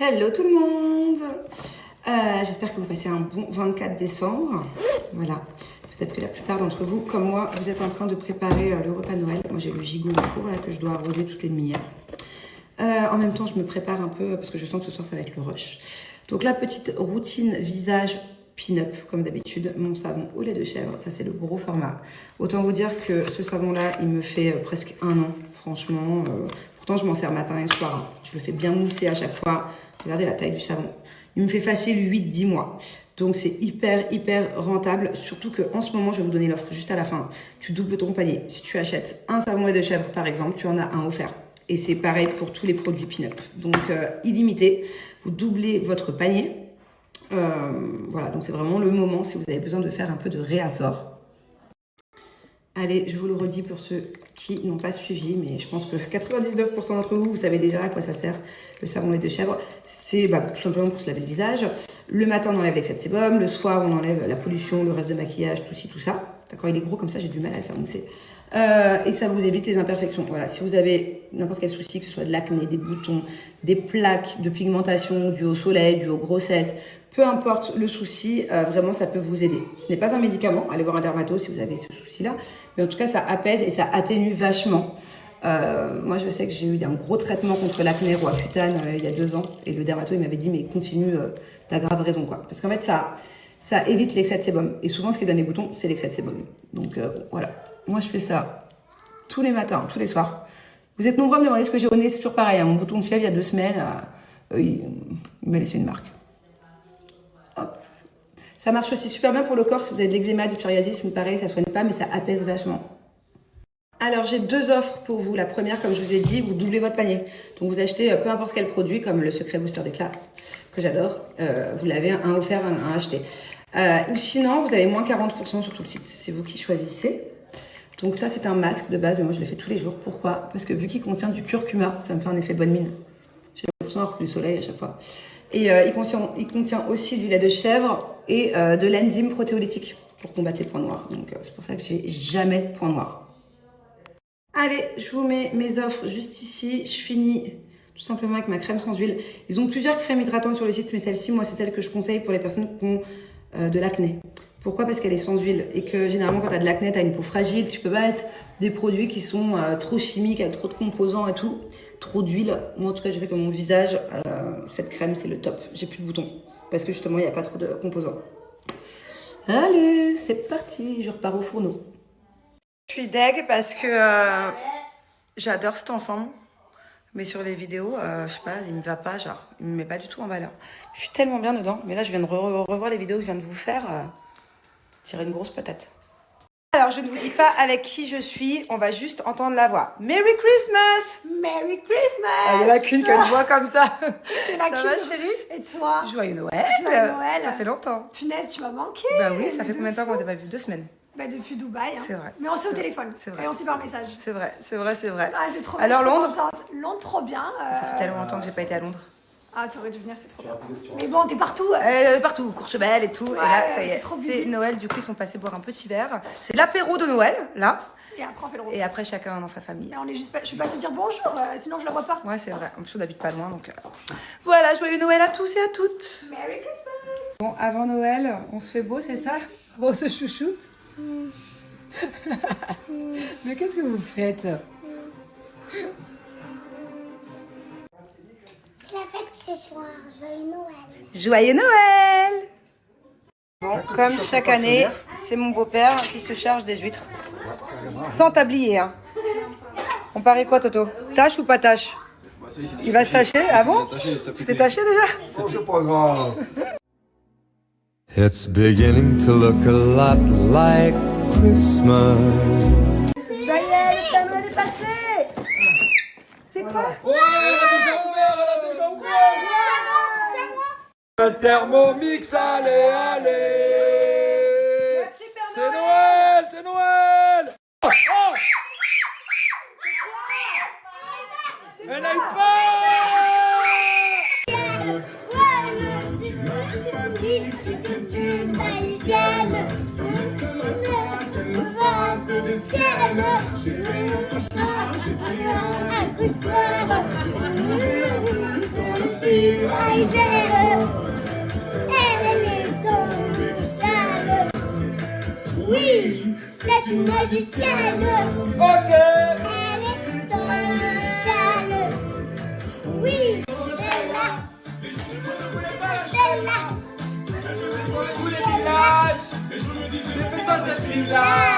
Hello tout le monde. J'espère que vous passez un bon 24 décembre. Voilà. Peut-être que la plupart d'entre vous, comme moi, vous êtes en train de préparer le repas de Noël. Moi, j'ai le gigot au four là, que je dois arroser toutes les demi-heures. En même temps, je me prépare un peu parce que je sens que ce soir, ça va être le rush. Donc, la petite routine visage pin-up, comme d'habitude. Mon savon au lait de chèvre, ça, c'est le gros format. Autant vous dire que ce savon-là, il me fait presque 1 an, franchement. Pourtant, je m'en sers matin et soir. Hein. Je le fais bien mousser à chaque fois. Regardez la taille du savon. Il me fait facile 8-10 mois. Donc, c'est hyper rentable. Surtout qu'en ce moment, je vais vous donner l'offre juste à la fin. Tu doubles ton panier. Si tu achètes un savon lait de chèvre, par exemple, tu en as un offert. Et c'est pareil pour tous les produits pin-up. Donc, illimité. Vous doublez votre panier. Voilà, donc c'est vraiment le moment si vous avez besoin de faire un peu de réassort. Allez, je vous le redis pour ceux qui n'ont pas suivi, mais je pense que 99% d'entre vous, vous savez déjà à quoi ça sert le savon lait de chèvre. C'est tout simplement pour se laver le visage. Le matin, on enlève l'excès de sébum. Le soir, on enlève la pollution, le reste de maquillage, tout ci, tout ça. D'accord, il est gros comme ça, j'ai du mal à le faire mousser. Et ça vous évite les imperfections. Voilà, si vous avez n'importe quel souci, que ce soit de l'acné, des boutons, des plaques de pigmentation dues au soleil, dues aux grossesses, peu importe le souci, vraiment ça peut vous aider. Ce n'est pas un médicament, allez voir un dermato si vous avez ce souci-là, mais en tout cas ça apaise et ça atténue vachement. Moi je sais que j'ai eu un gros traitement contre l'acné Roaccutane il y a 2 ans, et le dermato il m'avait dit mais continue, t'as grave raison quoi. Parce qu'en fait ça évite l'excès de sébum, et souvent ce qui donne les boutons c'est l'excès de sébum. Donc voilà, moi je fais ça tous les matins, tous les soirs. Vous êtes nombreux à me demander ce que j'ai au nez, c'est toujours pareil, hein. Mon bouton de chèvre il y a 2 semaines, il m'a laissé une marque. Hop. Ça marche aussi super bien pour le corps si vous avez de l'eczéma, du psoriasis, pareil, ça soigne pas, mais ça apaise vachement. Alors, j'ai 2 offres pour vous. La première, comme je vous ai dit, vous doublez votre panier. Donc, vous achetez peu importe quel produit, comme le Secret Booster d'éclat, que j'adore. Vous l'avez un offert, un acheté. Ou sinon, vous avez moins 40% sur tout le site. C'est vous qui choisissez. Donc, ça, c'est un masque de base, mais moi, je le fais tous les jours. Pourquoi? Parce que vu qu'il contient du curcuma, ça me fait un effet bonne mine. J'ai l'impression d'avoir pris le soleil à chaque fois. Et il contient aussi du lait de chèvre et de l'enzyme protéolytique pour combattre les points noirs. Donc, c'est pour ça que j'ai jamais de points noirs. Allez, je vous mets mes offres juste ici. Je finis tout simplement avec ma crème sans huile. Ils ont plusieurs crèmes hydratantes sur le site, mais celle-ci, moi, c'est celle que je conseille pour les personnes qui ont de l'acné. Pourquoi? Parce qu'elle est sans huile et que généralement, quand tu as de l'acné, tu as une peau fragile. Tu peux pas mettre des produits qui sont trop chimiques, avec trop de composants et tout. Trop d'huile. Moi, en tout cas, j'ai fait que mon visage, cette crème, c'est le top. J'ai plus de boutons parce que justement, il n'y a pas trop de composants. Allez, c'est parti. Je repars au fourneau. Je suis deg parce que j'adore cet ensemble. Mais sur les vidéos, je sais pas, il me va pas, genre, il me met pas du tout en valeur. Je suis tellement bien dedans. Mais là, je viens de revoir les vidéos que je viens de vous faire. Tirer une grosse patate. Alors, je ne vous dis pas avec qui je suis, on va juste entendre la voix. Merry Christmas! Merry Christmas! Il y en a qu'une que je vois comme ça. Ça va, chérie? Et toi? Joyeux Noël! Joyeux Noël! Ça fait longtemps. Punaise, tu m'as manqué! Bah oui, ça fait combien de temps qu'on s'est pas vu? 2 semaines. Bah depuis Dubaï. Hein. C'est vrai. Mais on s'est au téléphone. C'est vrai. Et on s'est par message. C'est vrai, c'est vrai, c'est vrai. Ah, c'est trop bien. Alors Londres? Londres, trop bien. Ça fait tellement longtemps que j'ai pas été à Londres. Ah, t'aurais dû venir, c'est trop bien. Mais bon, t'es partout. Partout, Courchevel et tout. Ouais, et là, ça y est, c'est busy. Noël. Du coup, ils sont passés boire un petit verre. C'est l'apéro de Noël, là. Et après, on fait le repas. Et après, chacun dans sa famille. Et on est juste pas... Je suis passée dire bonjour, sinon je la vois pas. Ouais, c'est vrai. En plus, on n'habite pas loin, donc... Voilà, joyeux Noël à tous et à toutes. Merry Christmas! Bon, avant Noël, on se fait beau, c'est ça? On se chouchoute. Mais qu'est-ce que vous faites? C'est la fête ce soir. Joyeux Noël. Joyeux Noël! Bon, comme chaque année, c'est mon beau-père qui se charge des huîtres. Sans tablier, hein. On parie quoi, Toto? Tâche ou pas tâche? Il va se tâcher? Ah bon? Tu t'es taché déjà? C'est pas grave. It's beginning to look a lot like Christmas. Ça y est, le Père Noël est passé! C'est quoi? Oh, elle a déjà ouvert, Le Thermomix, allez, allez. C'est Noël, c'est Noël. Oh, oh. Elle a eu peur. C'est que tu m'aimes. Le ciel. J'ai fait un cauchemar. J'ai pris un coup de feu. magicienne. Elle est dans le ciel. Oui, c'est une magicienne. Ok. Elle est dans le ciel. Oui, Bella. Bella. Tous les villages. Mais fais pas cette fille-là.